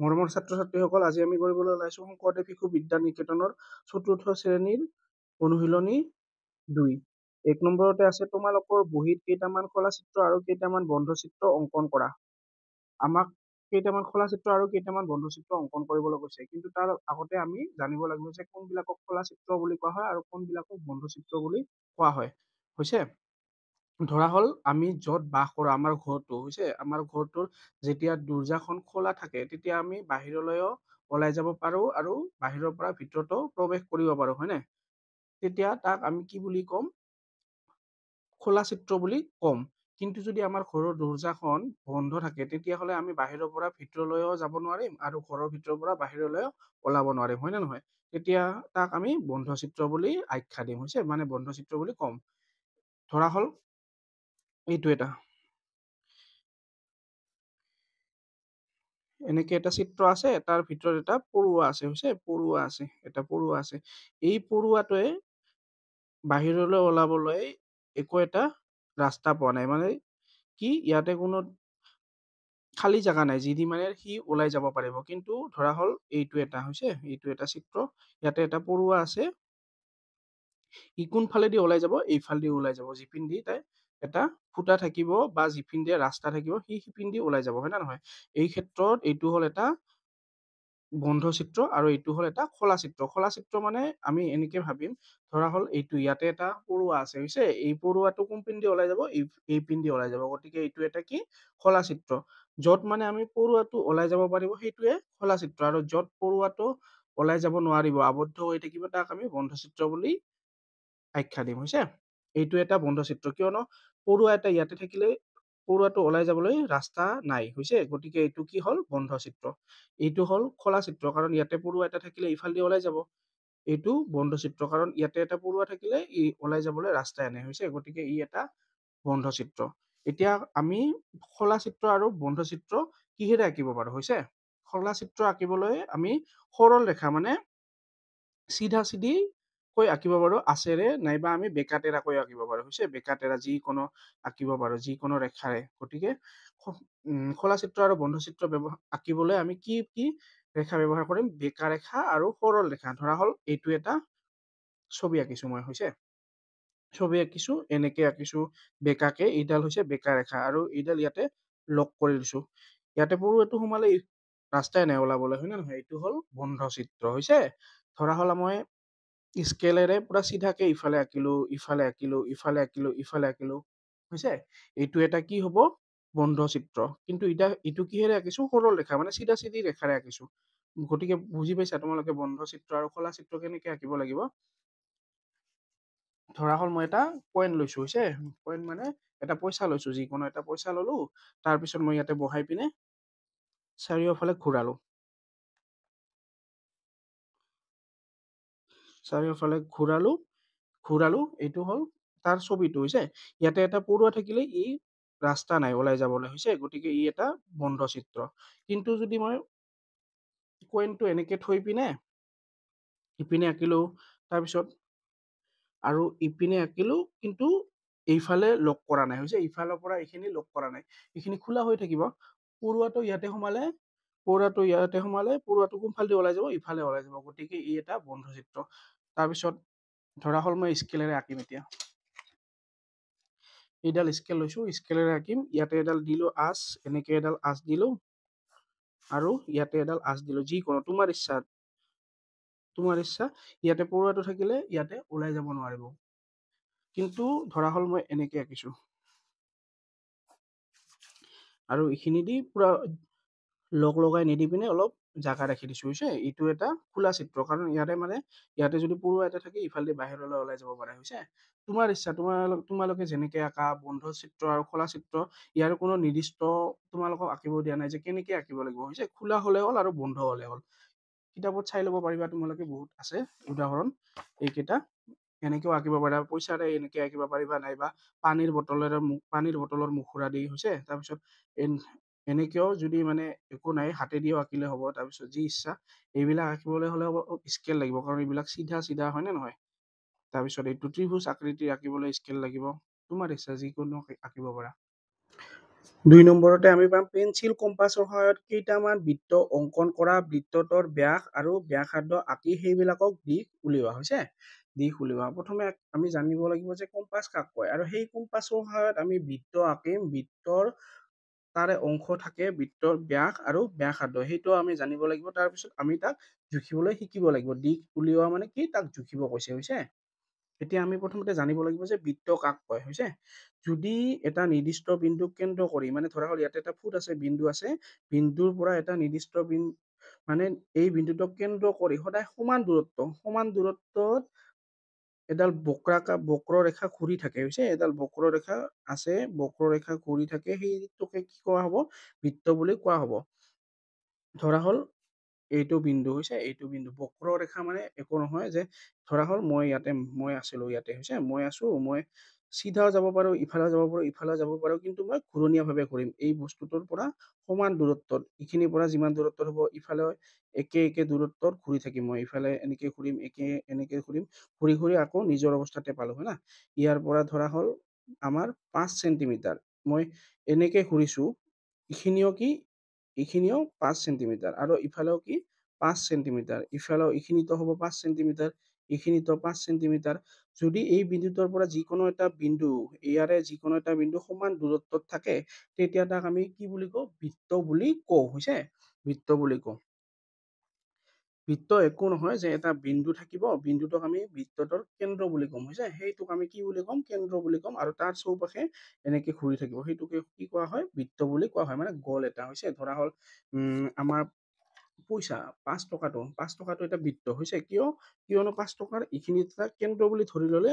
মৰমৰ ছাত্ৰ-ছাত্ৰীসকল, আজি আমি কৰিবলৈ ওলাইছো শংকৰদেৱ শিশু বিদ্যা নিকেতনৰ ৪ৰ্থ শ্ৰেণীৰ অনুশীলনী ২। ১ নম্বৰতে আছে তোমালোকৰ বহীত কেইটামান খোলা চিত্ৰ আৰু কেইটামান বন্ধ চিত্ৰ অংকন কৰা। আমাক কেইটামান খোলা চিত্ৰ আৰু কেইটামান বন্ধ চিত্ৰ অংকন কৰিবলৈ কৈছে, কিন্তু তাৰ আগতে আমি জানিব লাগিব যে কোনবিলাকক খোলা চিত্ৰ বুলি কোৱা হয় আৰু কোনবিলাকক বন্ধ চিত্ৰ বুলি কোৱা হয়। হৈছে? ধৰা হ'ল আমি য'ত বাস কৰোঁ, আমাৰ ঘৰটো হৈছে, আমাৰ ঘৰটোৰ যেতিয়া দৰজাখন খোলা থাকে তেতিয়া আমি বাহিৰলৈও ওলাই যাব পাৰোঁ আৰু বাহিৰৰ পৰা ভিতৰতো প্ৰৱেশ কৰিব পাৰোঁ, হয়নে? তেতিয়া তাক আমি কি বুলি ক'ম? খোলা চিত্ৰ বুলি ক'ম। কিন্তু যদি আমাৰ ঘৰৰ দৰজাখন বন্ধ থাকে তেতিয়াহ'লে আমি বাহিৰৰ পৰা ভিতৰলৈও যাব নোৱাৰিম আৰু ঘৰৰ ভিতৰৰ পৰা বাহিৰলৈও ওলাব নোৱাৰিম, হয়নে নহয়? তেতিয়া তাক আমি বন্ধ চিত্ৰ বুলি আখ্যা দিম, হৈছে? মানে বন্ধ চিত্ৰ বুলি ক'ম। ধৰা হ'ল এইটো এটা। এনেকে এটা চিত্ৰ আছে, তাৰ ভিতৰত এটা পৰুৱা আছে, হৈছে? পৰুৱা আছে, এটা পৰুৱা আছে। এই পৰুৱাটোৱে বাহিৰলৈ ওলাবলৈ একো এটা ৰাস্তা পোৱা নাই, মানে কি ইয়াতে কোনো খালী জাগা নাই, যিদি মানে সি ওলাই যাব পাৰিব। কিন্তু ধৰা হ'ল এইটো এটা, হৈছে? এইটো এটা চিত্ৰ, ইয়াতে এটা পৰুৱা আছে। ই কোনফালেদি ওলাই যাব? এইফালেদি ওলাই যাব। যিপিনদি তাই এটা ফুটা থাকিব বা যিপিনদি ৰাস্তা থাকিব, সি সিপিনদি ওলাই যাব, হয় নে নহয়? এই ক্ষেত্ৰত এইটো হ'ল এটা বন্ধ চিত্ৰ আৰু এইটো হ'ল এটা খোলা চিত্ৰ। খোলা চিত্ৰ মানে আমি এনেকে ভাবিম, ধৰা হ'ল এইটো, ইয়াতে এটা পৰুৱা আছে, হৈছে? এই পৰুৱাটো কোনপিনদি ওলাই যাব? এই পিনদি ওলাই যাব। গতিকে এইটো এটা কি? খোলা চিত্ৰ। য'ত মানে আমি পৰুৱাটো ওলাই যাব পাৰিব সেইটোৱে খোলা চিত্ৰ, আৰু য'ত পৰুৱাটো ওলাই যাব নোৱাৰিব, আবদ্ধ হৈ থাকিব, তাক আমি বন্ধ চিত্ৰ বুলি আখ্যা দিম, হৈছে? এইটো এটা বন্ধ চিত্ৰ, কিয়নো পৰুৱা এটা ইয়াতে থাকিলে পৰুৱাটো ওলাই যাবলৈ ৰাস্তা নাই, হৈছে? গতিকে এইটো কি হ'ল? বন্ধ চিত্ৰ। এইটো হ'ল খোলা চিত্ৰ, কাৰণ ইয়াতে পৰুৱা এটা থাকিলে ইফালেদি ওলাই যাব। এইটো বন্ধ চিত্ৰ, কাৰণ ইয়াতে এটা পৰুৱা থাকিলে ই ওলাই যাবলৈ ৰাস্তাই নাই, হৈছে? গতিকে ই এটা বন্ধ চিত্ৰ। এতিয়া আমি খোলা চিত্ৰ আৰু বন্ধ চিত্ৰ কিহেৰে আঁকিব পাৰোঁ, হৈছে? খোলা চিত্ৰ আঁকিবলৈ আমি সৰল ৰেখা, মানে চিধা চিধি কৈ আঁকিব পাৰোঁ, আচেৰে নাইবা আমি বেকা টেৰাকৈ আঁকিব পাৰোঁ, হৈছে? বেকা টেৰা যিকোনো আঁকিব পাৰোঁ, যিকোনো ৰেখাৰে। গতিকে খোলা চিত্ৰ আৰু বন্ধ চিত্ৰ আঁকিবলৈ আমি কি কি ৰেখা ব্যৱহাৰ কৰিম? বেকা ৰেখা আৰু সৰল ৰেখা। ধৰা হ'ল এইটো এটা ছবি আঁকিছো মই, হৈছে? ছবি আঁকিছো, এনেকে আঁকিছো বেকাকে, এইডাল হৈছে বেকা ৰেখা আৰু এইডাল ইয়াতে লগ কৰি দিছো। ইয়াতে পৰুৱাটো সোমালে ৰাস্তাই নাই ওলাবলৈ, হয় নে নহয়? এইটো হ'ল বন্ধ চিত্ৰ, হৈছে? ধৰা হ'ল মই স্কেলেৰে পুৰা চিধাকে ইফালে আঁকিলো, ইফালে আঁকিলো, ইফালে আঁকিলো, ইফালে আঁকিলো, হৈছে? এইটো এটা কি হ'ব? বন্ধ চিত্ৰ। কিন্তু এতিয়া এইটো কিহেৰে আঁকিছো? সৰল ৰেখা, মানে চিধা চিধি ৰেখাৰে আঁকিছো। গতিকে বুজি পাইছা তোমালোকে বন্ধ চিত্ৰ আৰু খোলা চিত্ৰ কেনেকে আঁকিব লাগিব? ধৰা হ'ল মই এটা কইন লৈছো, হৈছে? কইন মানে এটা পইচা লৈছো, যিকোনো এটা পইচা ললো, তাৰপিছত মই ইয়াতে বহাই পিনে চাৰিওফালে ঘূৰালো। চাৰিওফালে ঘূৰালো, এইটো হ'ল তাৰ ছবিটো, হৈছে? ইয়াতে এটা পৰুৱা থাকিলে ই ৰাস্তা নাই ওলাই যাবলৈ, হৈছে? গতিকে ই এটা বন্ধ চিত্ৰ। কিন্তু যদি মই কইনটো এনেকে থৈ পিনে ইপিনে আঁকিলো, তাৰপিছত আৰু ইপিনে আঁকিলো, কিন্তু এইফালে লগ কৰা নাই, হৈছে? ইফালৰ পৰা এইখিনি লগ কৰা নাই, এইখিনি খোলা হৈ থাকিব। পৰুৱাটো ইয়াতে সোমালে, পৰুৱাটো কোনফালেদি ওলাই যাব? ইফালে ওলাই যাব। গতিকে ই এটা বন্ধ চিত্ৰ। তাৰপিছত ধৰা হ'ল মই স্কেলেৰে আঁকিম এতিয়া। এইডাল স্কেল লৈছো, স্কেলেৰে আঁকিম। ইয়াতে এডাল দিলো আঁচ, এনেকে এডাল আঁচ দিলো, আৰু ইয়াতে এডাল আঁচ দিলো, যিকোনো তোমাৰ ইচ্ছা। ইয়াতে পৰুৱাটো থাকিলে ইয়াতে ওলাই যাব নোৱাৰিব। কিন্তু ধৰা হ'ল মই এনেকে আঁকিছো, আৰু এইখিনি দি পুৰা লগ লগাই নিদি পিনে অলপ জাগা ৰাখি দিছো, হৈছে? এইটো এটা খোলা চিত্ৰ, কাৰণ ইয়াতে যদি পৰুৱা এটা থাকে ইফালে বাহিৰলৈ ওলাই যাব পাৰে, হৈছে? তোমাৰ ইচ্ছা, তোমালোকে যেনেকে আঁকা, বন্ধ চিত্ৰ আৰু খোলা চিত্ৰ, ইয়াৰ কোনো নিৰ্দিষ্ট তোমালোকক আঁকিব দিয়া নাই যে কেনেকে আঁকিব লাগিব, হৈছে? খোলা হলে হ'ল আৰু বন্ধ হলে হ'ল। কিতাপত চাই ল'ব পাৰিবা তোমালোকে, বহুত আছে উদাহৰণ এইকেইটা। এনেকেও আঁকিব পাৰিবা, পইচাৰে এনেকে আঁকিব পাৰিবা, নাইবা পানীৰ বটলৰ মুখুৰা দি, হৈছে? তাৰপিছত এনেকেও যদি মানে একো নাই, হাতেদিও আঁকিলে হ'ব। তাৰপিছত যি ইচ্ছা, এইবিলাক আঁকিবলৈ হলে স্কেল লাগিব, কাৰণ এইবিলাক চিধা চিধা, হয় নে নহয়? তাৰপিছত এইটো ত্ৰিভুজ আকৃতিৰ আঁকিবলৈ স্কেল লাগিব। তোমাৰ ইচ্ছা, যিকোনো আঁকিব পাৰা। 2 নম্বৰতে আমি পাম পেঞ্চিল কম্পাছৰ সহায়ত কেইটামান বৃত্ত অংকন কৰা, বৃত্তটোৰ ব্যাস আৰু ব্যাসাৰ্ধ আঁকি সেইবিলাকক দিশ উলিওৱা হৈছে। দিশ উলিওৱা প্ৰথমে আমি জানিব লাগিব যে কম্পাছ কাক কয় আৰু সেই কম্পাছৰ সহায়ত আমি বৃত্ত আঁকিম, বৃত্তৰ তাৰে অংশ থাকে বৃত্তৰ ব্যাস আৰু ব্যাসাৰ্ধ, সেইটো আমি জানিব লাগিব। তাৰপিছত আমি তাক জুখিবলৈ শিকিব লাগিব। দিশ উলিওৱা মানে কি, তাক জুখিব কৈছে হৈছে। এতিয়া আমি প্ৰথমতে জানিব লাগিব যে বৃত্ত কাক কয় হৈছে। যদি এটা নিৰ্দিষ্ট বিন্দুক কেন্দ্ৰ কৰি, মানে ধৰা হ'ল ইয়াতে এটা ফুট আছে, বিন্দু আছে, বিন্দুৰ পৰা এটা নিৰ্দিষ্ট বিন্দু মানে এই বিন্দুটোক কেন্দ্ৰ কৰি সদায় সমান দূৰত্বত এডাল বক্ৰৰেখা ঘূৰি থাকে হৈছে। এডাল বক্ৰৰেখা আছে, বক্ৰৰেখা ঘূৰি থাকে, সেইটোকে কি কোৱা হ'ব, বৃত্ত বুলি কোৱা হ'ব। ধৰা হ'ল এইটো বিন্দু হৈছে, এইটো বিন্দু বক্ৰৰেখা মানে একো নহয় যে ধৰা হ'ল মই আছিলো ইয়াতে হৈছে, মই চিধাও যাব পাৰো, ইফালেও যাব পাৰো, ইফালেও যাব পাৰো, কিন্তু মই ঘূৰণীয়াভাৱে ঘূৰিম এই বস্তুটোৰ পৰা সমান দূৰত্বত, এইখিনিৰ পৰা যিমান দূৰত্বত হ'ব ইফালে একে দূৰত্বত ঘূৰি থাকিম। মই ইফালে এনেকে ঘূৰিম, এনেকে ঘূৰিম, ঘূৰি ঘূৰি আকৌ নিজৰ অৱস্থাতে পালো হয় না। ইয়াৰ পৰা ধৰা হ'ল আমাৰ 5 চেণ্টিমিটাৰ, মই এনেকে ঘূৰিছো, এইখিনিও 5 চেণ্টিমিটাৰ আৰু ইফালেও কি 5 চেণ্টিমিটাৰ, ইফালেও এইখিনিতো হ'ব 5 চেণ্টিমিটাৰ, এইখিনিতো 5 চেণ্টিমিটাৰ। যদি এই বিন্দুটোৰ পৰা যিকোনো এটা বিন্দু, ইয়াৰে যিকোনো এটা বিন্দু সমান দূৰত্বত থাকে, তেতিয়া তাক আমি কি বুলি কওঁ, বৃত্ত বুলি কওঁ হৈছে, বৃত্ত বুলি কওঁ। বৃত্ত একো নহয় যে এটা বিন্দু থাকিব, বিন্দুটোক আমি বৃত্তটোৰ কেন্দ্ৰ বুলি ক'ম হৈছে, সেইটোক আমি কি বুলি ক'ম, কেন্দ্ৰ বুলি ক'ম, আৰু তাৰ চৌপাশে এনেকে ঘূৰি থাকিব, সেইটোকে কি কোৱা হয়, বৃত্ত বুলি কোৱা হয়। মানে গল এটা হৈছে। ধৰা হ'ল আমাৰ পইচা 5 টকাটো এটা বৃত্ত হৈছে। কিয়নো 5 টকাৰ এইখিনি এটা কেন্দ্ৰ বুলি ধৰি ললে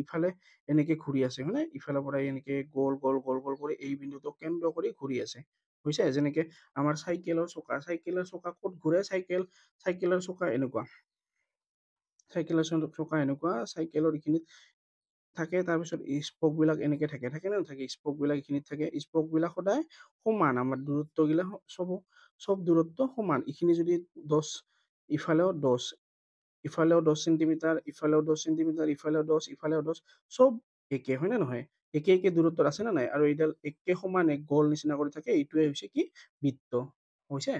ইফালে এনেকে ঘূৰি আছে হয়নে, ইফালৰ পৰা এনেকে গল গল গল গল কৰি এই বিন্দুটোক কেন্দ্ৰ কৰি ঘূৰি আছে হৈছে। যেনেকে আমাৰ চাইকেলৰ চকা ক'ত ঘূৰে, চাইকেলৰ চকা এনেকুৱা, চাইকেলৰ এইখিনিত থাকে, তাৰপিছত স্পক বিলাক এনেকে থাকে নে নাথাকে, স্পক বিলাক এইখিনিত থাকে, স্পক বিলাক সদায় সমান, আমাৰ দূৰত্ব গিলা চব দূৰত্ব সমান। এইখিনি যদি 10, ইফালেও 10 চেণ্টিমিটাৰ, ইফালেও 10 চেণ্টিমিটাৰ, ইফালেও 10, ইফালেও 10, চব একে হয় নে নহয়, একে দূৰত্বত আছে নে নাই, আৰু এইডাল একে সমান এক গল নিচিনা কৰি থাকে, এইটোৱে হৈছে কি বৃত্ত হৈছে।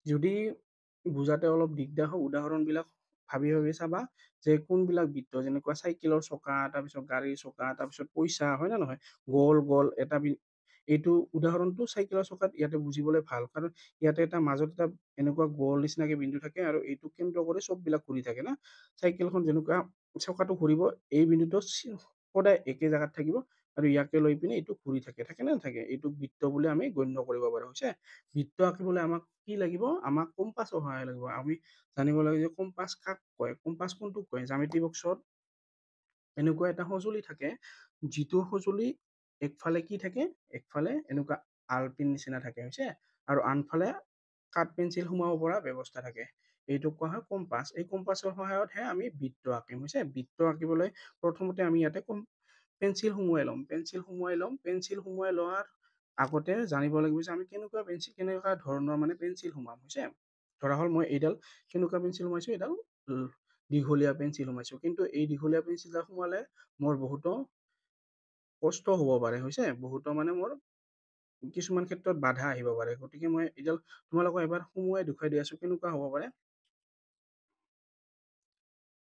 যদি বুজাতে অলপ দিগদাৰ হয়, উদাহৰণ বিলাক ভাবি চাবা যে কোনবিলাক বৃত্ত, যেনেকুৱা চাইকেলৰ চকা, তাৰপিছত গাড়ীৰ চকা, তাৰপিছত পইচা হয় নে নহয়, গল এটা এইটো উদাহৰণটো চাইকেলৰ চকাত ইয়াতে বুজিবলৈ ভাল, কাৰণ ইয়াতে এটা মাজত এটা এনেকুৱা গল নিচিনাকে বিন্দু থাকে, আৰু এইটো কেন্দ্ৰ কৰি চব বিলাক ঘূৰি থাকে না। চাইকেলখন যেনেকুৱা চকাটো ঘূৰিব, এই বিন্দুটো সদায় একে জাগাত থাকিব, আৰু ইয়াকে লৈ পিনে এইটো ঘূৰি থাকে নে নাথাকে, এইটো বৃত্ত বুলি আমি গণ্য কৰিব পাৰো হৈছে। বৃত্ত আঁকিবলৈ আমাক কি লাগিব, আমাক কম্পাছৰ সহায় লাগিব। আমি জানিব লাগিব যে কম্পাছ কাক কয়, কম্পাছ কোনটোক কয়। জ্যামিতি বক্সত এনেকুৱা এটা সঁজুলি থাকে, যিটো সঁজুলি একফালে কি থাকে, একফালে এনেকুৱা আলপিন নিচিনা থাকে হৈছে, আৰু আনফালে কাঠ পেঞ্চিল সোমাব পৰা ব্যৱস্থা থাকে, এইটোক কোৱা হয় কম্পাছ। এই কম্পাছৰ সহায়তহে আমি বৃত্ত আঁকিম হৈছে। বৃত্ত আঁকিবলৈ প্ৰথমতে আমি ইয়াতে পেঞ্চিল সোমোৱাই ল'ম, পেঞ্চিল সোমোৱাই লোৱাৰ আগতে জানিব লাগিব যে আমি কেনেকুৱা ধৰণৰ মানে পেঞ্চিল সোমাম হৈছে। ধৰা হ'ল মই এইডাল কেনেকুৱা পেঞ্চিল সোমাইছো, এইডাল দীঘলীয়া পেঞ্চিল সোমাইছো, কিন্তু এই দীঘলীয়া পেঞ্চিলডাল সোমালে মোৰ বহুতো কষ্ট হ'ব পাৰে হৈছে, বহুতো মানে মোৰ কিছুমান ক্ষেত্ৰত বাধা আহিব পাৰে, গতিকে মই এইডাল তোমালোকক এবাৰ সোমোৱাই দেখুৱাই দি আছো কেনেকুৱা হ'ব পাৰে।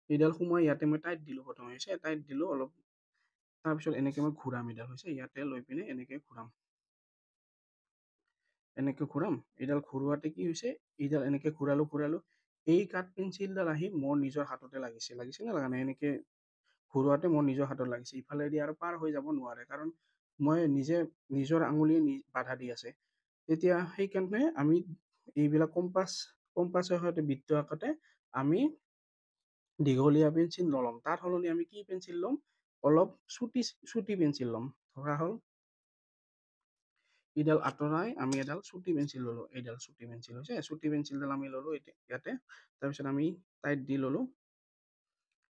এইডাল সোমোৱাই ইয়াতে মই টাইট দিলো, প্ৰথমে হৈছে টাইট দিলো অলপ, তাৰপিছত এনেকে মই ঘূৰাম, এইডাল হৈছে ইয়াতে লৈ পিনে এনেকে ঘূৰাম, এইডাল ঘূৰোৱাতে কি হৈছে, এইডাল এনেকে ঘূৰালো, এই কাঠ পেঞ্চিলডাল আহি মোৰ নিজৰ হাততে লাগিছে নে লগা নাই, এনেকে ঘূৰোৱাতে মোৰ নিজৰ হাতত লাগিছে, ইফালেদি আৰু পাৰ হৈ যাব নোৱাৰে, কাৰণ মই নিজৰ আঙুলিয়ে বাধা দি আছে। তেতিয়া সেইকাৰণে আমি এইবিলাক কম্পাছৰ সৈতে বৃত্ত আঁকোতে আমি দীঘলীয়া পেঞ্চিল নল'ম, তাৰ সলনি আমি কি পেঞ্চিল ল'ম, অলপ চুটি পেঞ্চিল ল'ম। ধৰা হ'ল এইডাল আঁতৰাই আমি এডাল চুটি পেঞ্চিল ললো, এইডাল চুটি পেঞ্চিল হৈছে, চুটি পেঞ্চিলডাল আমি ললো ইয়াতে, তাৰপিছত আমি টাইট দি ললো,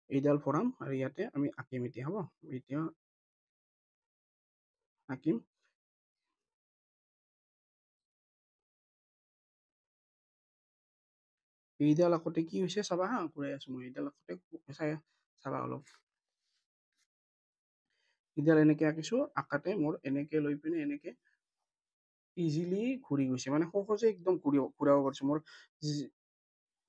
এইডাল ভৰাম আৰু ইয়াতে আমি আঁকিম। এতিয়া হ'ব, এতিয়া আঁকিম, এইডাল আঁকোতে কি হৈছে চাবা হা, ঘূৰাই আছো মই, এইডাল আঁকোতে চাবা অলপ, এইডাল এনেকে আঁকিছো, আঁকাতে মোৰ এনেকে লৈ পিনে এনেকে ইজিলি ঘূৰি গৈছে, মানে সহজে একদম ঘূৰাব পাৰিছো মোৰ,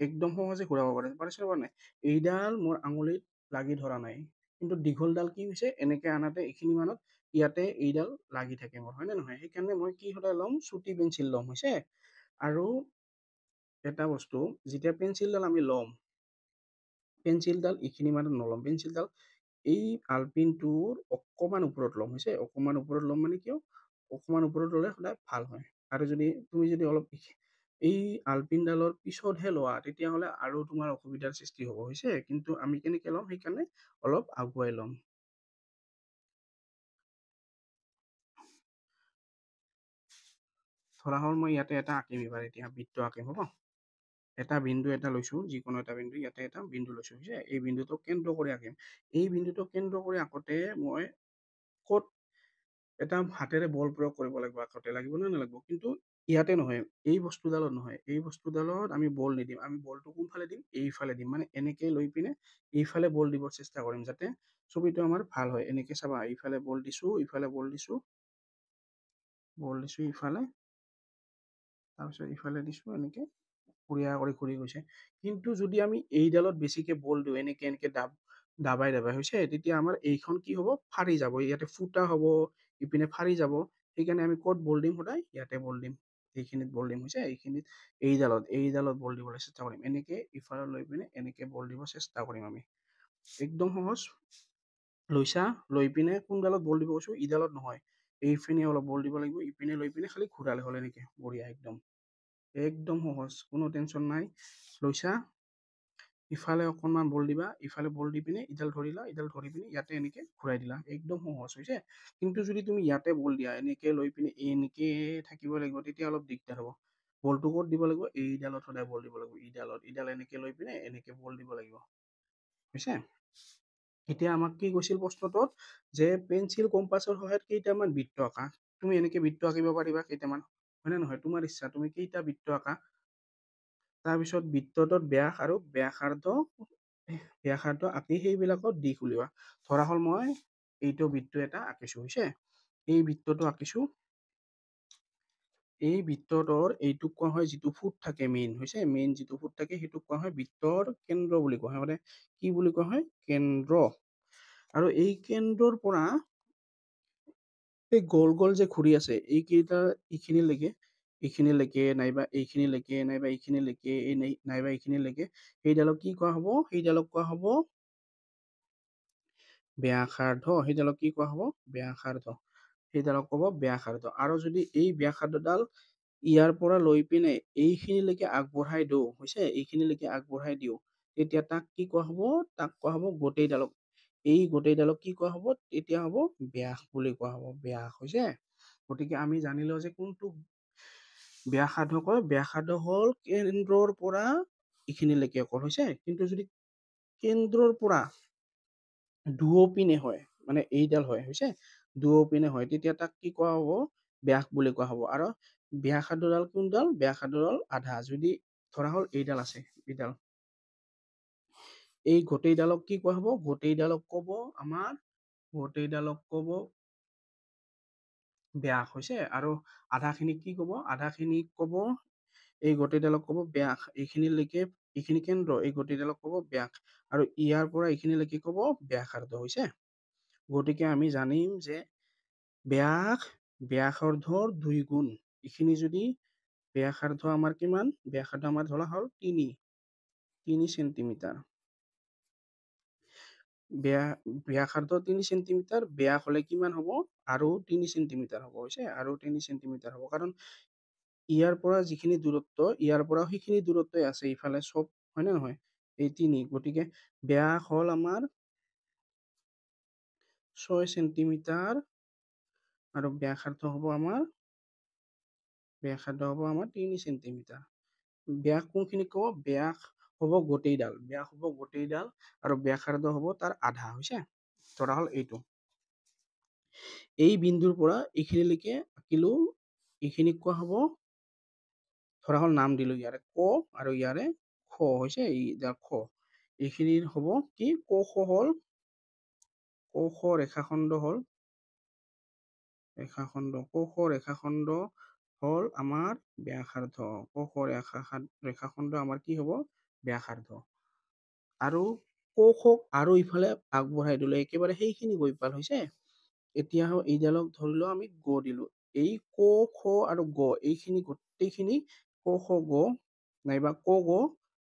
একদম সহজে ঘূৰাব পাৰিছো বা নাই। এইডাল মোৰ আঙুলিত লাগি ধৰা নাই, কিন্তু দীঘলডাল কি হৈছে এনেকে আনাতে এইখিনি মানত ইয়াতে এইডাল লাগি থাকে মোৰ, হয় নে নহয়? সেইকাৰণে মই কি সদায় ল'ম, চুটি পেঞ্চিল ল'ম, হৈছে। আৰু এটা বস্তু, যেতিয়া পেঞ্চিলডাল আমি ল'ম, পেঞ্চিলডাল এইখিনি মানত নল'ম, পেঞ্চিলডাল এই আলপিনটোৰ অকমান ওপৰত ল'ম, হৈছে। অকমান ওপৰত ল'ম মানে কিয়, অকমান ওপৰত ল'লে সদায় ভাল হয়। আৰু যদি তুমি যদি অলপ এই আলপিনডালৰ পিছতহে লোৱা, তেতিয়াহ'লে আৰু তোমাৰ অসুবিধাৰ সৃষ্টি হ'ব, হৈছে। কিন্তু আমি কেনেকে ল'ম, সেইকাৰণে অলপ আগুৱাই ল'ম। ধৰা হ'ল মই ইয়াতে এটা আঁকিম, এবাৰ এতিয়া বৃত্ত আঁকিম, হ'ব। এটা বিন্দু এটা লৈছো, যিকোনো এটা বিন্দু, ইয়াতে এটা বিন্দু লৈছো, হৈছে। এই বিন্দুটোক কেন্দ্ৰ কৰি আঁকিম। এই বিন্দুটোক কেন্দ্ৰ কৰি আঁকোতে মই ক'ত এটা হাতেৰে বল প্ৰয়োগ কৰিব লাগিব, আঁকোতে লাগিব নে নালাগিব? কিন্তু ইয়াতে নহয়, এই বস্তুডালত নহয়, এই বস্তুডালত আমি বল নিদিম, আমি বলটো কোনফালে দিম, এইফালে দিম, মানে এনেকে লৈ পিনে এইফালে বল দিব চেষ্টা কৰিম, যাতে ছবিটো আমাৰ ভাল হয়। এনেকে চাবা, এইফালে বল দিছো, ইফালে বল দিছো, ইফালে, তাৰপিছত ইফালে দিছো, এনেকে ঘূৰিয়া কৰি ঘূৰি গৈছে। কিন্তু যদি আমি এইডালত বেছিকে বল দিওঁ, এনেকে এনেকে দাবাই দাবাই, হৈছে, তেতিয়া আমাৰ এইখন কি হ'ব, ফাৰি যাব, ইয়াতে ফুটা হ'ব, ইপিনে ফাৰি যাব। সেইকাৰণে আমি ক'ত বল দিম, সদায় ইয়াতে বল দিম, এইখিনিত বল দিম, হৈছে। এইখিনিত এইডালত বল দিবলৈ চেষ্টা কৰিম, এনেকে ইফালে লৈ পিনে এনেকে বল দিব চেষ্টা কৰিম আমি। একদম সহজ। লৈছা, লৈ পিনে কোনডালত বল দিব কৈছো, ইডালত নহয়, এইপিনে অলপ বল দিব লাগিব, ইপিনে লৈ পিনে খালি ঘূৰালে হ'ল, এনেকে বঢ়িয়া, একদম একদম সহজ, কোনো টেনচন নাই। লৈছা, ইফালে অকণমান বল দিবা, ইফালে বল দি পিনে ইডাল ধৰিলা, ইডাল ধৰি পিনে ইয়াতে এনেকে ঘূৰাই দিলা, একদম সহজ, হৈছে। কিন্তু যদি তুমি ইয়াতে বল দিয়া, এনেকে লৈ পিনে এনেকে থাকিব লাগিব, তেতিয়া অলপ দিগদাৰ হ'ব। বলটো ক'ত দিব লাগিব, এইডালত সদায় বল দিব লাগিব, ইডাল এনেকে লৈ পিনে এনেকে বল দিব লাগিব, হৈছে। এতিয়া আমাক কি কৈছিল প্ৰশ্নটোত, যে পেঞ্চিল কম্পাছৰ সহায়ত কেইটামান বৃত্ত আঁকা। তুমি এনেকে বৃত্ত আঁকিব পাৰিবা কেইটামান, হয় নে নহয়? তোমাৰ ইচ্ছা, তুমি কেইটা বৃত্ত আঁকা। তাৰপিছত বৃত্তটোত ব্যাস আৰু ব্যাসাৰ্ধ আঁকি সেইবিলাকত দিশ উলিওৱা। ধৰা হ'ল মই এইটো বৃত্ত এটা আঁকিছো, হৈছে। এই বৃত্তটো আঁকিছো, এই বৃত্তটোৰ এইটোক কোৱা হয়, যিটো ফুট থাকে মেইন, হৈছে, মেইন যিটো ফুট থাকে সেইটোক কোৱা হয় বৃত্তৰ কেন্দ্ৰ বুলি কোৱা হয়, মানে কি বুলি কোৱা হয়, কেন্দ্ৰ। আৰু এই কেন্দ্ৰৰ পৰা এই গোল গোল যে ঘূৰি আছে, এইকেইটা এইখিনিলৈকে নাইবা এইখিনিলৈকে নাইবা এইখিনিলৈকে, সেইডালক কি কোৱা হ'ব, সেইডালক কোৱা হ'ব ব্যাসাৰ্ধ। সেইডালক কি কোৱা হ'ব, ব্যাসাৰ্ধ। সেইডালক ক'ব ব্যাসাৰ্ধ। আৰু যদি এই ব্যাসাৰ্ধডাল ইয়াৰ পৰা লৈ পিনে এইখিনিলৈকে আগবঢ়াই দিওঁ, হৈছে, এইখিনিলৈকে আগবঢ়াই দিওঁ, তেতিয়া তাক কি কোৱা হ'ব, তাক কোৱা হ'ব গোটেইডালক, এই গোটেইডালক কি কোৱা হ'ব, তেতিয়া হ'ব ব্যাস বুলি কোৱা হ'ব, ব্যাস, হৈছে। গতিকে আমি জানিলো যে কোনটো ব্যাসাৰ্ধ কয়, ব্যাসাৰ্ধ হ'ল কেন্দ্ৰৰ পৰা এইখিনিলৈকে অকল, হৈছে। কিন্তু যদি কেন্দ্ৰৰ পৰা দুয়োপিনে হয়, মানে এইডাল হয়, হৈছে, দুয়োপিনে হয়, তেতিয়া তাক কি কোৱা হ'ব, ব্যাস বুলি কোৱা হ'ব। আৰু ব্যাসাৰ্ধডাল কোনডাল, ব্যাসাৰ্ধডাল আধা, যদি ধৰা হ'ল এইডাল আছে, এইডাল, এই গোটেইডালক কি কোৱা হ'ব, গোটেইডালক ক'ব ব্যাস, হৈছে। আৰু আধাখিনিক কি ক'ব, আধাখিনিক ক'ব, এই গোটেইডালক ক'ব ব্যাস। এইখিনি কেন্দ্ৰ, এই গোটেইডালক ক'ব ব্যাস। আৰু ইয়াৰ পৰা এইখিনিলৈকে ক'ব ব্যাসাৰ্ধ, হৈছে। গতিকে আমি জানিম যে ব্যাসাৰ্ধৰ 2 গুণ। এইখিনি যদি ব্যাসাৰ্ধ আমাৰ কিমান, ব্যাসাৰ্ধ আমাৰ ধৰা হ'ল 3 চেণ্টিমিটাৰ, ব্যাসাৰ্ধ 3 চেণ্টিমিটাৰ, ব্যাস হ'লে কিমান হ'ব, আৰু 3 চেণ্টিমিটাৰ হ'ব, হৈছে, আৰু 3 চেণ্টিমিটাৰ হ'ব। কাৰণ ইয়াৰ পৰা যিখিনি দূৰত্ব, ইয়াৰ পৰা সেইখিনি দূৰত্বই আছে ইফালে চব, হয় নে নহয়, এই 3। গতিকে ব্যাস হ'ল আমাৰ 6 চেণ্টিমিটাৰ, আৰু ব্যাসাৰ্ধ হ'ব আমাৰ 3 চেণ্টিমিটাৰ। ব্যাস কোনখিনিক ক'ব, ব্যাস হ'ব গোটেইডাল, আৰু ব্যাসাৰ্ধ হ'ব তাৰ আধা, হৈছে। ধৰা হ'ল এইটো, এই বিন্দুৰ পৰা এইখিনিলৈকে আঁকিলো, এইখিনিক কোৱা হ'ব, ধৰা হ'ল নাম দিলো ইয়াৰে ক আৰু ইয়াৰে খ, হৈছে, খ। এইখিনিৰ হ'ব কি, ক খ হ'ল, ক খ ৰেখাখণ্ড হ'ল, ক খ ৰেখাখণ্ড হ'ল আমাৰ ব্যাসাৰ্ধ। ক খ ৰেখাখণ্ড আমাৰ কি হ'ব? ব্যাসাৰ্ধ। আৰু ক খক আৰু ইফালে আগবঢ়াই দিলো, একেবাৰে সেইখিনি গৈ পাল হৈছে। এতিয়া এইডালক ধৰিলো আমি গ দিলো। এই ক খ আৰু গ এইখিনি গোটেইখিনি ক খ গ নাইবা ক গ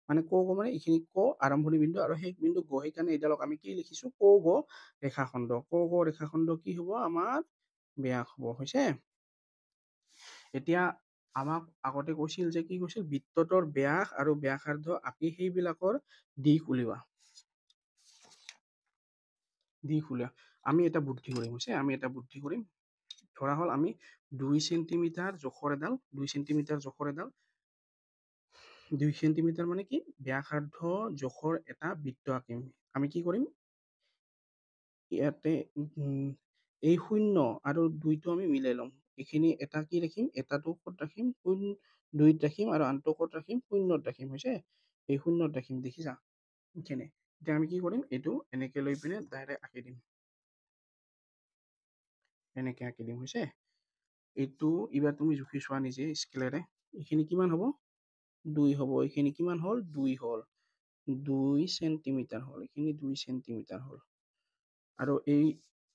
মানে এইখিনি ক আৰম্ভণি বিন্দু আৰু সেই বিন্দু গ, সেইকাৰণে এইডালক আমি কি লিখিছো? ক গ ৰেখাখণ্ড। ক গ ৰেখাখণ্ড কি হব? আমাৰ ব্যাস হব। হৈছে? এতিয়া আমাক আগতে কৈছিল যে কি কৈছিল? বৃত্তটোৰ ব্যাস আৰু ব্যাসাৰ্ধ আঁকি সেইবিলাকৰ দিশ উলিওৱা। আমি এটা বুদ্ধি কৰিম। হৈছে? আমি এটা বুদ্ধি কৰিম। ধৰা হল আমি 2 চেণ্টিমিটাৰ জোখৰ এডাল 2 চেণ্টিমিটাৰ জোখৰ এডাল 2 চেণ্টিমিটাৰ মানে কি? ব্যাসাৰ্ধ জোখৰ এটা বৃত্ত আঁকিম। আমি কি কৰিম? ইয়াতে এই 0 আৰু 2টো আমি মিলাই লম। এইখিনি এটা কি ৰাখিম? এটাটো ক'ত ৰাখিম? 2ত ৰাখিম আৰু আনটো ক'ত ৰাখিম? 0ত ৰাখিম। হৈছে? এই 0ত ৰাখিম। দেখিছা? এইখিনি। এতিয়া আমি কি কৰিম? এইটো এনেকে লৈ পিনে ডাইৰেক্ট আঁকি দিম। এনেকে আঁকি দিম। হৈছে? এইটো এবাৰ তুমি জুখি চোৱা নিজে স্কেলেৰে। এইখিনি কিমান হ'ব? 2 হ'ব। এইখিনি কিমান হ'ল? 2 হ'ল। 2 চেণ্টিমিটাৰ হ'ল। এইখিনি 2 চেণ্টিমিটাৰ হ'ল। আৰু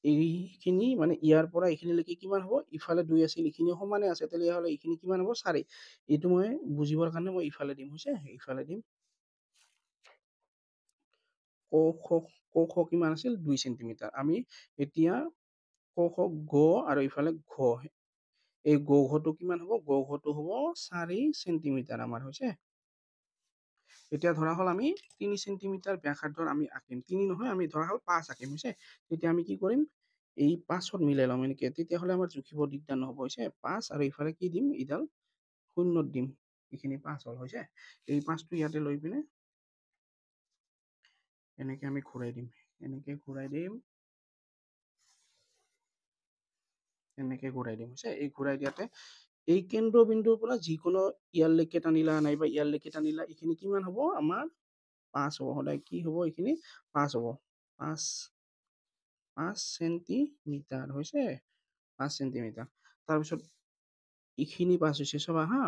এইখিনি মানে ইয়াৰ পৰা এইখিনিলৈকে কিমান হ'ব? ইফালে 2 আছিল, এইখিনি সমানে আছে, তেতিয়াহ'লে এইখিনি কিমান হ'ব? 4। এইটো মই বুজিবৰ কাৰণে মই ইফালে দিম। হৈছে? ইফালে দিম। ক খ কিমান আছিল? 2 চেণ্টিমিটাৰ। আমি এতিয়া ক খ গ আৰু ইফালে ঘ, এই গ ঘটো কিমান হ'ব? গ ঘটো হ'ব 4 চেণ্টিমিটাৰ আমাৰ। হৈছে? এতিয়া ধৰা হল আমি 3 চেণ্টিমিটাৰ ব্যাসাৰ্ধৰ আমি আঁকিম। 3 নহয়, আমি ধৰা হল 5 আঁকিম। হৈছে? তেতিয়া আমি কি কৰিম? এই 5ত মিলাই লম এনেকে। তেতিয়াহ'লে আমাৰ জুখিব দিগদাৰ নহ'ব। হৈছে? 5 আৰু ইফালে কি দিম? এইডাল 0ত দিম। এইখিনি 5 হ'ল। হৈছে? এই 5টো ইয়াতে লৈ পিনে এনেকে আমি ঘূৰাই দিম। এনেকে ঘূৰাই দিম। এনেকে ঘূৰাই দিম। হৈছে? এই ঘূৰাই দিয়াতে এই কেন্দ্ৰবিন্দুৰ পৰা যিকোনো ইয়ালৈকে টানিলা নাইবা ইয়ালৈকে টানিলা, এইখিনি কিমান হ'ব? আমাৰ 5 হ'ব। সদায় কি হ'ব? এইখিনি 5 হ'ব। 5 চেণ্টিমিটাৰ। হৈছে? 5 চেণ্টিমিটাৰ। তাৰপিছত এইখিনি 5 হৈছে। চাবা হা,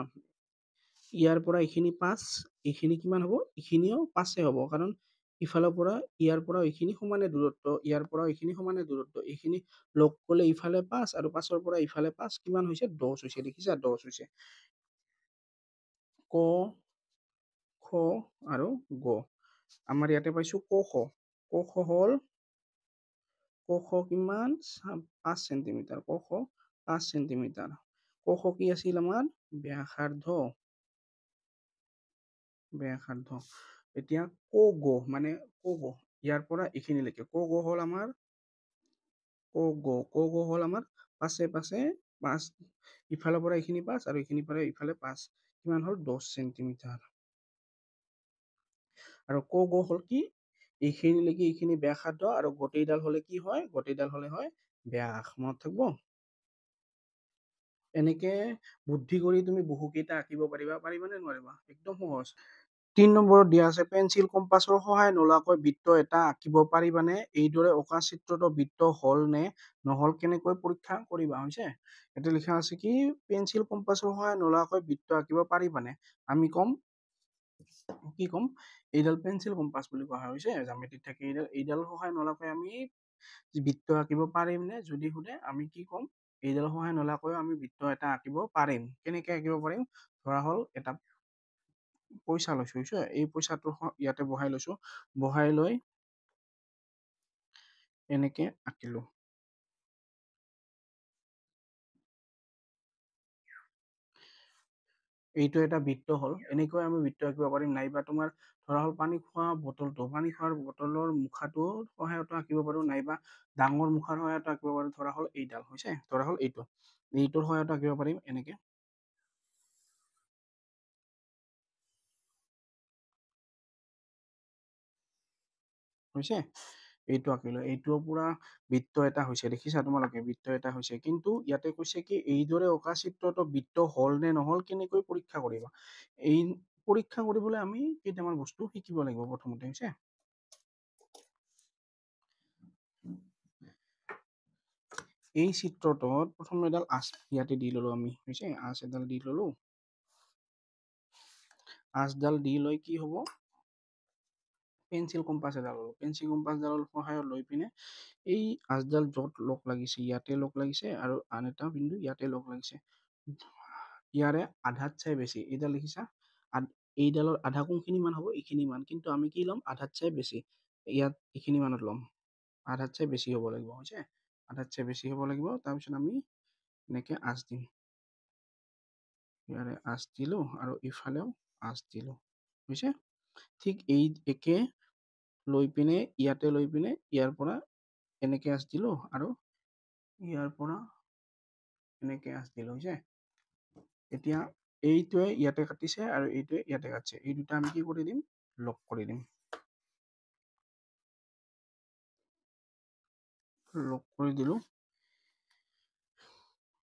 ইয়াৰ পৰা এইখিনি 5, এইখিনি কিমান হ'ব? এইখিনিও 5 হ'ব, কাৰণ ইফালৰ পৰা ইয়াৰ পৰা এইখিনি সমানে দূৰত্ব, ইয়াৰ পৰা এইখিনি সমানে দূৰত্ব, এইখিনি লগ কৰিলে ইফালে 5 আৰু 5ৰ পৰা ইফালে 5 কিমান হৈছে? 10 হৈছে। দেখিছা? 10 হৈছে। ক খ আৰু গ। আমাৰ ইয়াতে পাইছো ক খ। ক খ হ'ল ক খ কিমান? 5 চেণ্টিমিটাৰ। ক খ 5 চেণ্টিমিটাৰ। ক খ কি আছিল আমাৰ? ব্যাসাৰ্ধ। ব্যাসাৰ্ধ। এতিয়া ক গ মানে ক গ, ইয়াৰ পৰা এইখিনিলৈকে ক গ হ'ল আমাৰ ক গ হ'ল আমাৰ 5 ইফালৰ পৰা এইখিনি 5 আৰু এইখিনিৰ পৰা ইফালে 5, কিমান হ'ল? 10 চেণ্টিমিটাৰ। আৰু ক গ হ'ল কি? এইখিনিলৈকে এইখিনি ব্যাসাৰ্ধ আৰু গোটেইডাল হলে কি হয়? গোটেইডাল হলে হয় ব্যাস। মনত থাকিব? এনেকে বুদ্ধি কৰি তুমি বহুকেইটা আঁকিব পাৰিবা। পাৰিবা নে নোৱাৰিবা? একদম সহজ। 3 নম্বৰত দিয়া আছে, পেঞ্চিল কম্পাছৰ সহায় নোলোৱাকৈ বৃত্ত এটা আঁকিব পাৰিবানে? এইদৰে অঁকা চিত্ৰটো বৃত্ত হল নে নহল কেনেকৈ পৰীক্ষা কৰিবা? হৈছে? এতিয়া লিখা আছে কি? পেঞ্চিল কম্পাছৰ সহায় নোলোৱাকৈ বৃত্ত আঁকিব পাৰিবানে? আমি কম কি কম? এইডাল পেঞ্চিল কম্পাছ বুলি কোৱা হয়। হৈছে? জ্যামিতিত থাকে এইডাল সহায় নোলোৱাকৈ আমি বৃত্ত আঁকিব পাৰিম নে যদি সোধে, আমি কি ক'ম? এইডাল সহায় নোলোৱাকৈ আমি বৃত্ত এটা আঁকিব পাৰিম। কেনেকে আঁকিব পাৰিম? ধৰা হল এটা পইচা লৈছো। হৈছে? এই পইচাটো ইয়াতে বহাই লৈছো। বহাই লৈ এনেকে আঁকিলো। এইটো এটা বৃত্ত হ'ল। এনেকৈ আমি বৃত্ত আঁকিব পাৰিম। নাইবা তোমাৰ ধৰা হল পানী খোৱা বটলটো, পানী খোৱাৰ বটলৰ মুখাটোৰ সহায়তো আঁকিব পাৰো, নাইবা ডাঙৰ মুখাৰ সহায়তো আঁকিব পাৰো। ধৰা হল এইডাল। হৈছে? ধৰা হল এইটোৰ সহায়তো আঁকিব পাৰিম। এনেকে হৈছে? এইটো আঁকিলো। এইটো পুৰা বৃত্ত এটা হৈছে। দেখিছা তোমালোকে? বৃত্ত এটা হৈছে। কিন্তু ইয়াতে কৈছে কি? এইদৰে অঁকা চিত্ৰটো বৃত্ত হল নে নহল কেনেকৈ পৰীক্ষা কৰিবা? এই পৰীক্ষা কৰিবলৈ আমি কেইটামান বস্তু শিকিব লাগিব প্ৰথমতে। হৈছে? এই চিত্ৰটোত প্ৰথম এডাল আঁচ ইয়াতে দি ললো আমি হৈছে আঁচ এডাল দি ললো আঁচডাল দি লৈ কি হ'ব পেঞ্চিল কম্পাছ এডাল ললো পেঞ্চিল কম্পাছডালৰ সহায়ত লৈ পিনে এই আঁচডাল য'ত লগ লাগিছে ইয়াতে লগ লাগিছে আৰু আন এটা বিন্দু ইয়াতে লগ লাগিছে ইয়াৰে আধাত চাই বেছি এইডাল দেখিছা এইডালৰ আধা কোনখিনি মান হ'ব এইখিনি মান কিন্তু আমি কি ল'ম আধাত চাই বেছি ইয়াত এইখিনি মানত ল'ম আধাত চাই বেছি হ'ব লাগিব হৈছে আধাত চাই বেছি হ'ব লাগিব তাৰপিছত আমি এনেকে আঁচ দিম ইয়াৰে আঁচ দিলো আৰু ইফালেও আঁচ দিলো হৈছে ঠিক এই একে লৈ পিনে ইয়াতে লৈ পিনে ইয়াৰ পৰা এনেকে আঁচ দিলো আৰু ইয়াৰ পৰা এনেকে আঁচ দিলো হৈছে এতিয়া এইটোৱে ইয়াতে কাটিছে আৰু এইটোৱে ইয়াতে কাটিছে এই দুটা আমি কি কৰি দিম লগ কৰি দিম লগ কৰি দিলো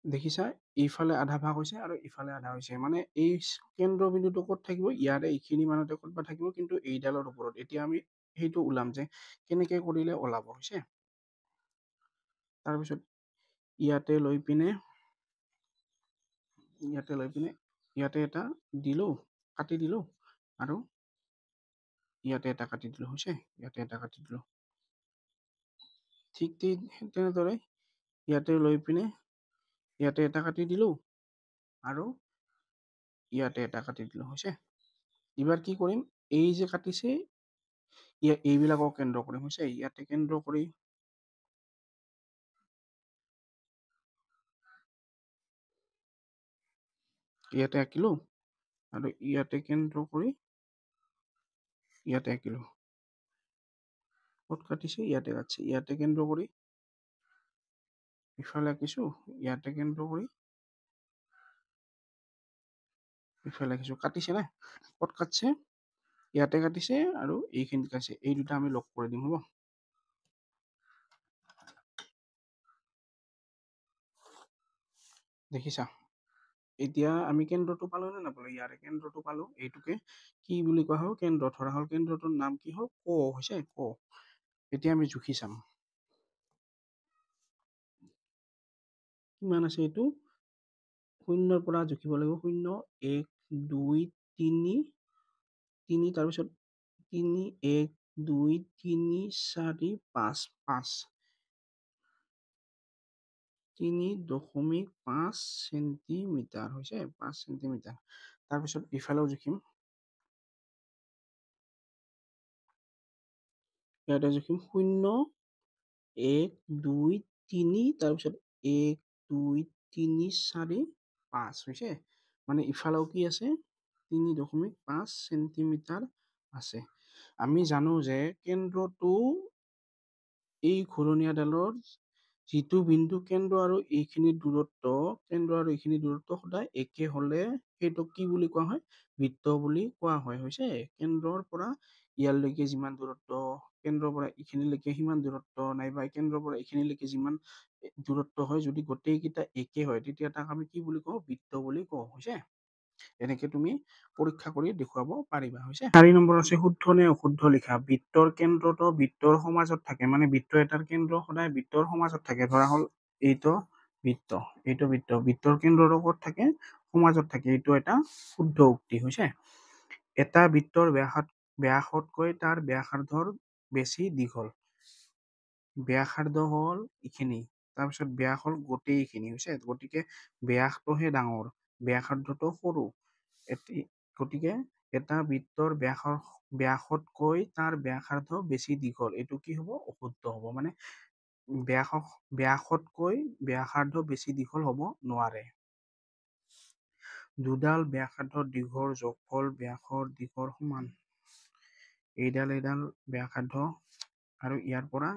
দেখিছা এইফালে আধা ভাগ হৈছে আৰু ইফালে আধা হৈছে মানে এই কেন্দ্ৰবিন্দুটো ক'ত থাকিব ইয়াৰে এইখিনি মানতে ক'তবা থাকিব কিন্তু এইডালৰ ওপৰত এতিয়া আমি সেইটো ওলাম যে কেনেকে কৰিলে ওলাব হৈছে তাৰপিছত ইয়াতে লৈ পিনে ইয়াতে এটা দিলো কাটি দিলো আৰু ইয়াতে এটা কাটি দিলো হৈছে ইয়াতে এটা কাটি দিলো ঠিক তেনেদৰে ইয়াতে লৈ পিনে ইয়াতে এটা কাটি দিলো আৰু ইয়াতে এটা কাটি দিলো হৈছে এবাৰ কি কৰিম এই যে কাটিছে এইবিলাকক কেন্দ্ৰ কৰিম হৈছে ইয়াতে কেন্দ্ৰ কৰি ইয়াতে আঁকিলো আৰু ইয়াতে কেন্দ্ৰ কৰি ইয়াতে আঁকিলো ক'ত কাটিছে ইয়াতে কাটিছে ইয়াতে কেন্দ্ৰ কৰি ইফালে আঁকিছো ইয়াতে কেন্দ্ৰ কৰি ইফালে আঁকিছো কাটিছে না ক'ত কাটিছে ইয়াতে কাটিছে আৰু এইখিনিত কাটিছে এই দুটা আমি লগ কৰি দিম হ'ব দেখিছা এতিয়া আমি কেন্দ্ৰটো পালো নে নাপালো ইয়াৰে কেন্দ্ৰটো পালো এইটোকে কি বুলি কোৱা হয় কেন্দ্ৰ ধৰা হল কেন্দ্ৰটোৰ নাম কি হ'ল ক হৈছে ক এতিয়া আমি জুখি চাম কিমান আছে এইটো শূন্যৰ পৰা জুখিব লাগিব 0 1 2 3 3 তাৰপিছত 3 1 2 3 4 5 5 3.5 সেন্টিমিটাৰ হৈছে 5 সেন্টিমিটাৰ তাৰপিছত ইফালেও জুখিম ইয়াতে জুখিম 0 1 2 3 তাৰপিছত 1 2 3 4 5 হৈছে মানে ইফালেও কি আছে 3.5 সেন্টিমিটাৰ আছে আমি জানো যে কেন্দ্ৰটো এই ঘূৰণীয়াডালৰ যিটো বিন্দু কেন্দ্ৰ আৰু এইখিনি দূৰত্ব সদায় একে হলে সেইটো কি বুলি কোৱা হয় বৃত্ত বুলি কোৱা হয় হৈছে কেন্দ্ৰৰ পৰা ইয়ালৈকে যিমান দূৰত্ব কেন্দ্ৰৰ পৰা এইখিনিলৈকে সিমান দূৰত্ব নাইবা কেন্দ্ৰৰ পৰা এইখিনিলৈকে যিমান দূৰত্ব হয় যদি গোটেইকেইটা একে হয় তেতিয়া তাক আমি কি বুলি কওঁ বৃত্ত বুলি কওঁ হৈছে এনেকে তুমি পৰীক্ষা কৰি দেখুৱাব পাৰিবা হৈছে 4 নম্বৰ আছে শুদ্ধ নে অশুদ্ধ লিখা বৃত্তৰ কেন্দ্ৰটো বৃত্তৰ সমাজত থাকে মানে বৃত্ত এটাৰ কেন্দ্ৰ সদায় বৃত্তৰ সমাজত থাকে ধৰা হল এইটো বৃত্ত বৃত্তৰ কেন্দ্ৰৰ ক'ত থাকে সমাজত থাকে এইটো এটা শুদ্ধ উক্তি হৈছে এটা বৃত্তৰ ব্যাসতকৈ তাৰ ব্যাসাৰ্ধৰ বেছি দীঘল ব্যাসাৰ্ধ হল এইখিনি তাৰপিছত ব্যাস হল গোটেইখিনি হৈছে গতিকে ব্যাসটোহে ডাঙৰ ব্যাসাৰ্ধটো সৰু গতিকে এটা বৃত্তৰ ব্যাসতকৈ তাৰ ব্যাসাৰ্ধ বেছি দীঘল এইটো কি হ'ব অশুদ্ধ হ'ব মানে ব্যাসতকৈ ব্যাসাৰ্ধ বেছি দীঘল হ'ব নোৱাৰে দুডাল ব্যাসাৰ্ধ দীঘৰ যোগফল ব্যাসৰ দীঘৰ সমান এইডাল ব্যাসাৰ্ধ আৰু ইয়াৰ পৰা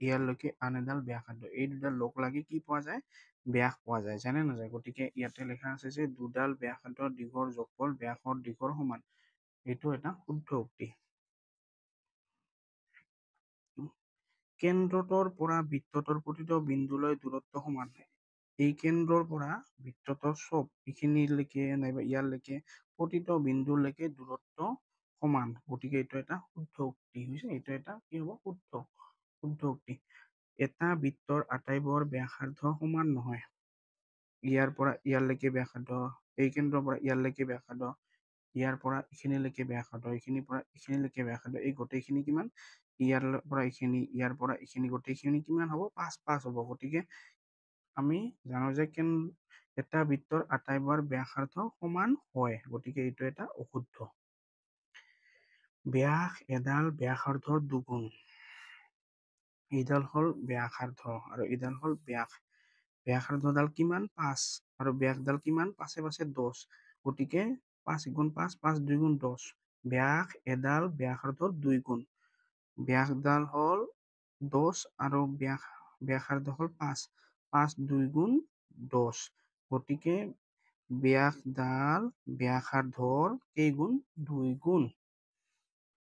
ইয়ালৈকে আন এডাল ব্যাসাৰ্ধ এই দুডাল লগ লাগি কি পোৱা যায় ব্যাস পোৱা যায় জানে নাযায় গতিকে ইয়াতে লেখা আছে যে দুডাল ব্যাসাৰ্ধ দীঘৰ যোগফল ব্যাসৰ দীঘৰ সমান এইটো এটা শুদ্ধ উক্তি কেন্দ্ৰটোৰ পৰা বৃত্তটোৰ প্ৰতিটো বিন্দুলৈ দূৰত্ব সমান এই কেন্দ্ৰৰ পৰা বৃত্তটোৰ চব এইখিনিলৈকে নাইবা ইয়ালৈকে প্ৰতিটো বিন্দুলৈকে দূৰত্ব সমান গতিকে এইটো এটা শুদ্ধ উক্তি হৈছে এইটো এটা কি হ'ব শুদ্ধ উক্তি এটা বৃত্তৰ আটাইবোৰ ব্যাসাৰ্ধ সমান নহয়। ইয়াৰ পৰা ইয়ালৈকে ব্যাসাৰ্ধ, এই কেন্দ্ৰৰ পৰা ইয়ালৈকে ব্যাসাৰ্ধ, ইয়াৰ পৰা এইখিনিলৈকে ব্যাসাৰ্ধ, এইখিনিৰ পৰা এইখিনিলৈকে ব্যাসাৰ্ধ, এই গোটেইখিনি কিমান? ইয়াৰ পৰা এইখিনি, ইয়াৰ পৰা এইখিনি, গোটেইখিনি কিমান হ'ব? 5 5 হ'ব। গতিকে আমি জানো যে এটা বৃত্তৰ আটাইবোৰ ব্যাসাৰ্ধ সমান হয়। গতিকে এইটো এটা অশুদ্ধ। ব্যাস এডাল ব্যাসাৰ্ধৰ দুগুণ। এইডাল হ'ল ব্যাসাৰ্ধ আৰু এইডাল হ'ল ব্যাস। ব্যাসাৰ্ধডাল কিমান? 5 আৰু ব্যাসডাল কিমান? 5 5 10। গতিকে 5 × 5 5 2 × 10। ব্যাস এডাল ব্যাসাৰ্ধৰ 2 গুণ। ব্যাসডাল হ'ল 10 আৰু ব্যাসাৰ্ধ হ'ল 5। 5 2 × 10। গতিকে ব্যাসডাল ব্যাসাৰ্ধৰ কেইগুণ? 2 গুণ।